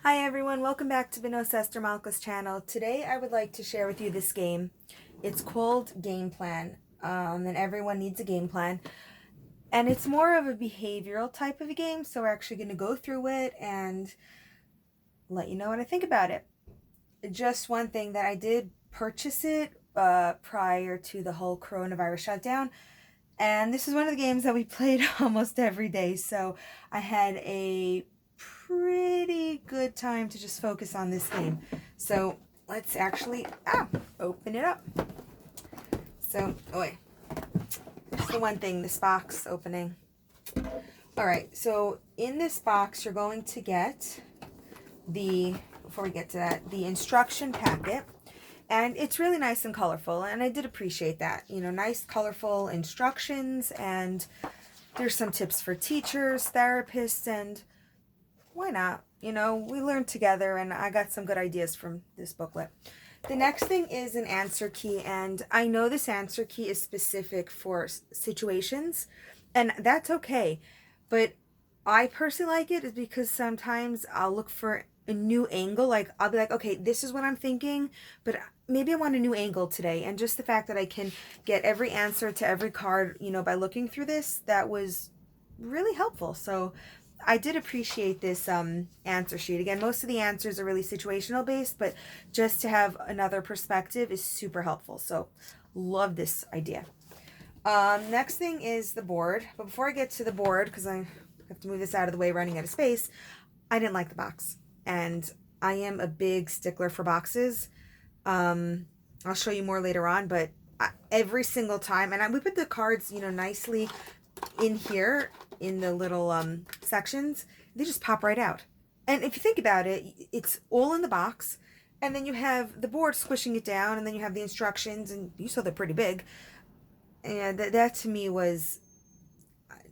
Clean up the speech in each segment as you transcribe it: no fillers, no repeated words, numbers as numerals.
Hi everyone, welcome back to Bino Sester Malka's channel. Today I would like to share with you this game. It's called Game Plan, and everyone needs a game plan. And it's more of a behavioral type of a game, so we're actually going to go through it and let you know what I think about it. Just one thing that I did purchase it prior to the whole coronavirus shutdown. And this is one of the games that we played almost every day, so I had a pretty good time to just focus on this game. So let's actually open it up. So, oh wait, just the one thing, this box opening. All right, so in this box you're going to get before we get to that, the instruction packet. And it's really nice and colorful, and I did appreciate that. You know, nice colorful instructions, and there's some tips for teachers, therapists, and why not? You know, we learned together, and I got some good ideas from this booklet. The next thing is an answer key, and I know this answer key is specific for situations, and that's okay. But I personally like it is because sometimes I'll look for a new angle. Like, I'll be like, okay, this is what I'm thinking, but maybe I want a new angle today. And just the fact that I can get every answer to every card, you know, by looking through this, that was really helpful. So I did appreciate this answer sheet. Again, most of the answers are really situational based, but just to have another perspective is super helpful. So love this idea. Next thing is the board. But before I get to the board, because I have to move this out of the way, running out of space, I didn't like the box. And I am a big stickler for boxes. I'll show you more later on, but every single time, and we put the cards, you know, nicely in here in the little sections, they just pop right out. And if you think about it, it's all in the box, and then you have the board squishing it down, and then you have the instructions, and you saw they're pretty big. And that to me was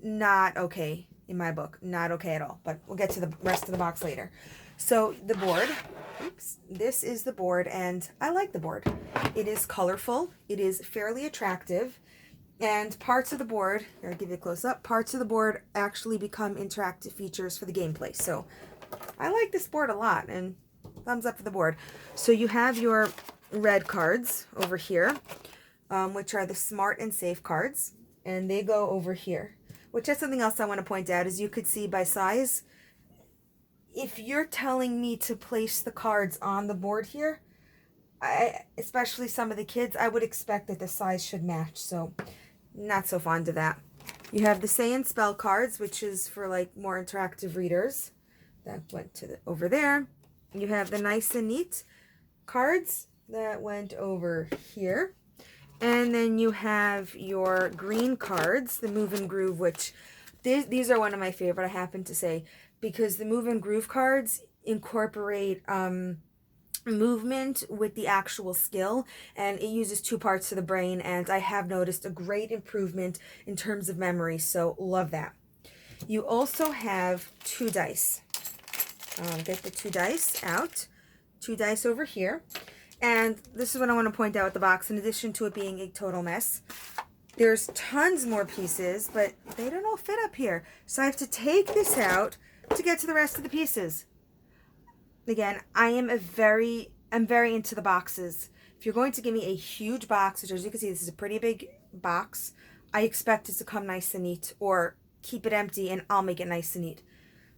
not okay in my book. Not okay at all. But we'll get to the rest of the box later. So the board, oops, this is the board, and I like the board. It is colorful. It is fairly attractive. And parts of the board, here I'll give you a close up, parts of the board actually become interactive features for the gameplay. So I like this board a lot, and thumbs up for the board. So you have your red cards over here, which are the smart and safe cards, and they go over here. Which is something else I want to point out, as you could see by size. If you're telling me to place the cards on the board here, especially some of the kids, I would expect that the size should match. So not so fond of that. You have the Say and Spell cards, which is for like more interactive readers. That went to over there. You have the Nice and Neat cards that went over here. And then you have your green cards, the Move and Groove, which these are one of my favorite, I happen to say, because the Move and Groove cards incorporate movement with the actual skill, and it uses two parts of the brain, and I have noticed a great improvement in terms of memory, so love that. You also have two dice. Get the two dice out. Two dice over here. And this is what I want to point out with the box, in addition to it being a total mess. There's tons more pieces, but they don't all fit up here. So I have to take this out to get to the rest of the pieces. Again, I'm very into the boxes. If you're going to give me a huge box, which as you can see, this is a pretty big box, I expect it to come nice and neat, or keep it empty and I'll make it nice and neat.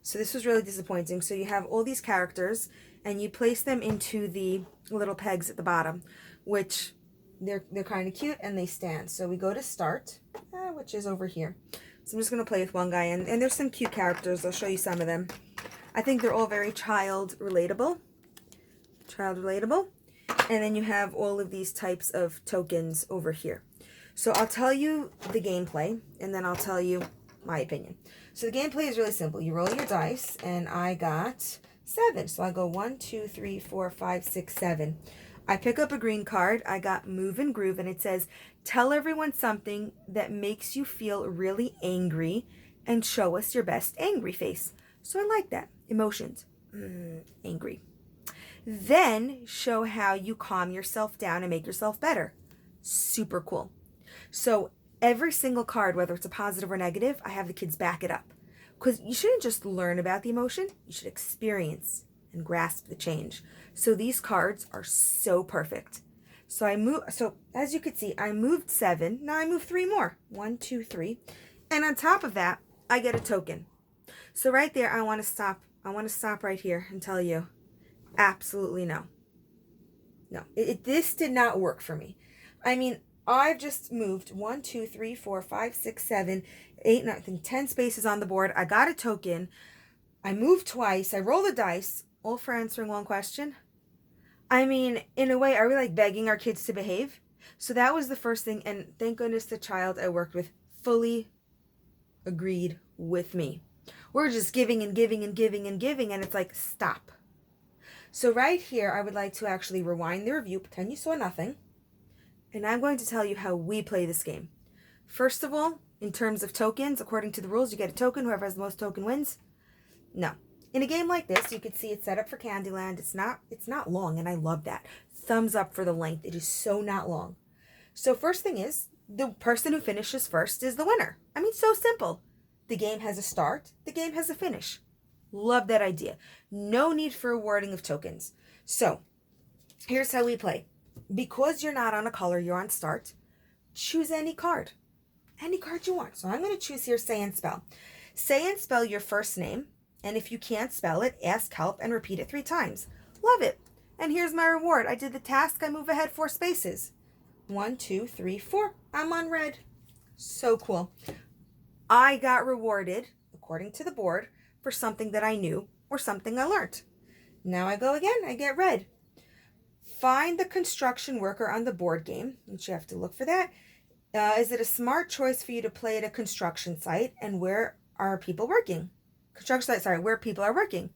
So this was really disappointing. So you have all these characters, and you place them into the little pegs at the bottom, which they're kind of cute, and they stand. So we go to start, which is over here. So I'm just going to play with one guy, and there's some cute characters. I'll show you some of them. I think they're all very child relatable. And then you have all of these types of tokens over here. So I'll tell you the gameplay, and then I'll tell you my opinion. So the gameplay is really simple. You roll your dice, and I got 7. So I go 1, 2, 3, 4, 5, 6, 7. I pick up a green card. I got Move and Groove, and it says, tell everyone something that makes you feel really angry and show us your best angry face. So I like that. Emotions. Angry. Then show how you calm yourself down and make yourself better. Super cool. So every single card, whether it's a positive or negative, I have the kids back it up. Because you shouldn't just learn about the emotion, you should experience and grasp the change. So these cards are so perfect. So as you can see, I moved 7. Now I move 3 more. 1, 2, 3. And on top of that, I get a token. So right there, I want to stop. I want to stop right here and tell you, absolutely no. No, this did not work for me. I mean, I've just moved 1, 2, 3, 4, 5, 6, 7, 8, 9, I think 10 spaces on the board. I got a token. I moved twice. I rolled the dice, all for answering one question. I mean, in a way, are we like begging our kids to behave? So that was the first thing. And thank goodness the child I worked with fully agreed with me. We're just giving and giving and giving and giving. And it's like, stop. So right here, I would like to actually rewind the review, pretend you saw nothing, and I'm going to tell you how we play this game. First of all, in terms of tokens, according to the rules, you get a token. Whoever has the most token wins. No. In a game like this, you can see it's set up for Candyland. It's not long, and I love that. Thumbs up for the length. It is so not long. So first thing is, the person who finishes first is the winner. I mean, so simple. The game has a start. The game has a finish. Love that idea. No need for awarding of tokens. So here's how we play. Because you're not on a color, you're on start. Choose any card. Any card you want. So I'm going to choose here say and spell. Say and spell your first name. And if you can't spell it, ask help and repeat it 3 times. Love it. And here's my reward. I did the task. I move ahead 4 spaces. 1, 2, 3, 4. I'm on red. So cool. I got rewarded, according to the board, for something that I knew or something I learned. Now I go again, I get red. Find the construction worker on the board game, which you have to look for that. Is it a smart choice for you to play at a construction site, and where are people working? Where people are working.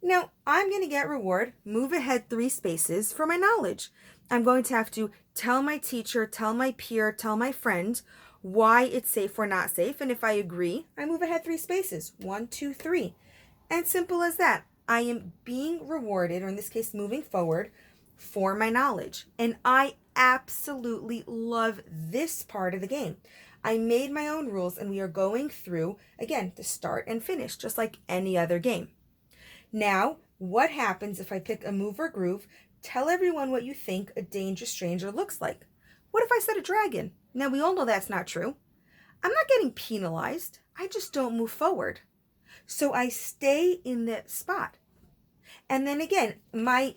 Now I'm going to get reward, move ahead 3 spaces for my knowledge. I'm going to have to tell my teacher, tell my peer, tell my friend why it's safe or not safe. And if I agree, I move ahead 3 spaces. 1, 2, 3. And simple as that. I am being rewarded, or in this case, moving forward for my knowledge. And I absolutely love this part of the game. I made my own rules, and we are going through, again, the start and finish, just like any other game. Now, what happens if I pick a move or groove? Tell everyone what you think a dangerous stranger looks like. What if I said a dragon? Now, we all know that's not true. I'm not getting penalized. I just don't move forward. So I stay in that spot. And then again, my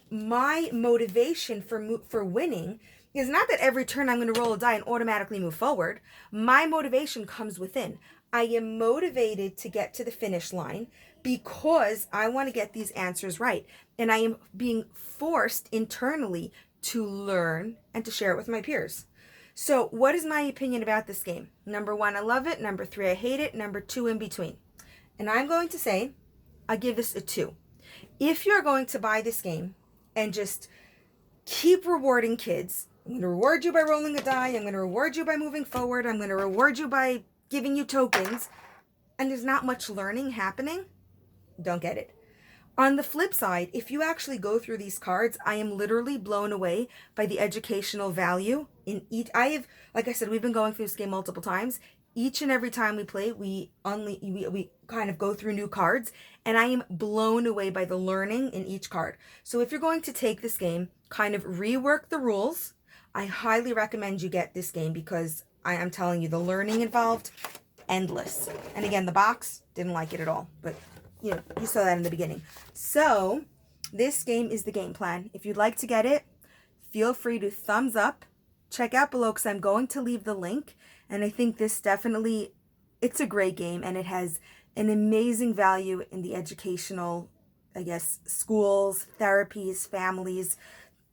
motivation for winning is not that every turn I'm going to roll a die and automatically move forward. My motivation comes within. I am motivated to get to the finish line because I want to get these answers right. And I am being forced internally to learn and to share it with my peers. So what is my opinion about this game? Number 1, I love it. Number 3, I hate it. Number 2, in between. And I'm going to say, I give this a 2. If you're going to buy this game and just keep rewarding kids, I'm going to reward you by rolling a die. I'm going to reward you by moving forward. I'm going to reward you by giving you tokens. And there's not much learning happening. Don't get it. On the flip side, if you actually go through these cards, I am literally blown away by the educational value in each. Like I said, we've been going through this game multiple times. Each and every time we play, we kind of go through new cards, and I am blown away by the learning in each card. So if you're going to take this game, kind of rework the rules, I highly recommend you get this game because I am telling you, the learning involved, endless. And again, the box, didn't like it at all, but you saw that in the beginning. So this game is the game plan. If you'd like to get it, feel free to thumbs up. Check out below because I'm going to leave the link. And I think this definitely, it's a great game, and it has an amazing value in the educational, I guess, schools, therapies, families.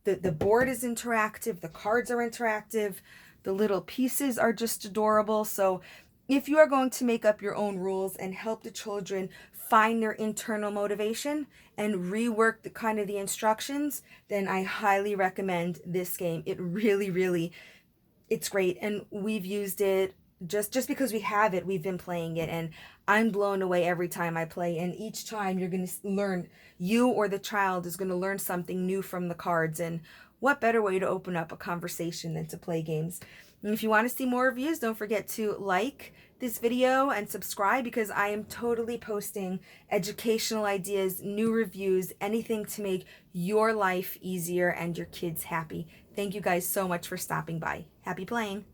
The board is interactive. The cards are interactive. The little pieces are just adorable. So if you are going to make up your own rules and help the children find their internal motivation and rework the instructions, then I highly recommend this game. It really, it's great. And we've used it just because we have it, we've been playing it, and I'm blown away every time I play. And each time you're going to learn, you or the child is going to learn something new from the cards. And what better way to open up a conversation than to play games? And if you want to see more reviews, don't forget to like, this video and subscribe, because I am totally posting educational ideas, new reviews, anything to make your life easier and your kids happy. Thank you guys so much for stopping by. Happy playing!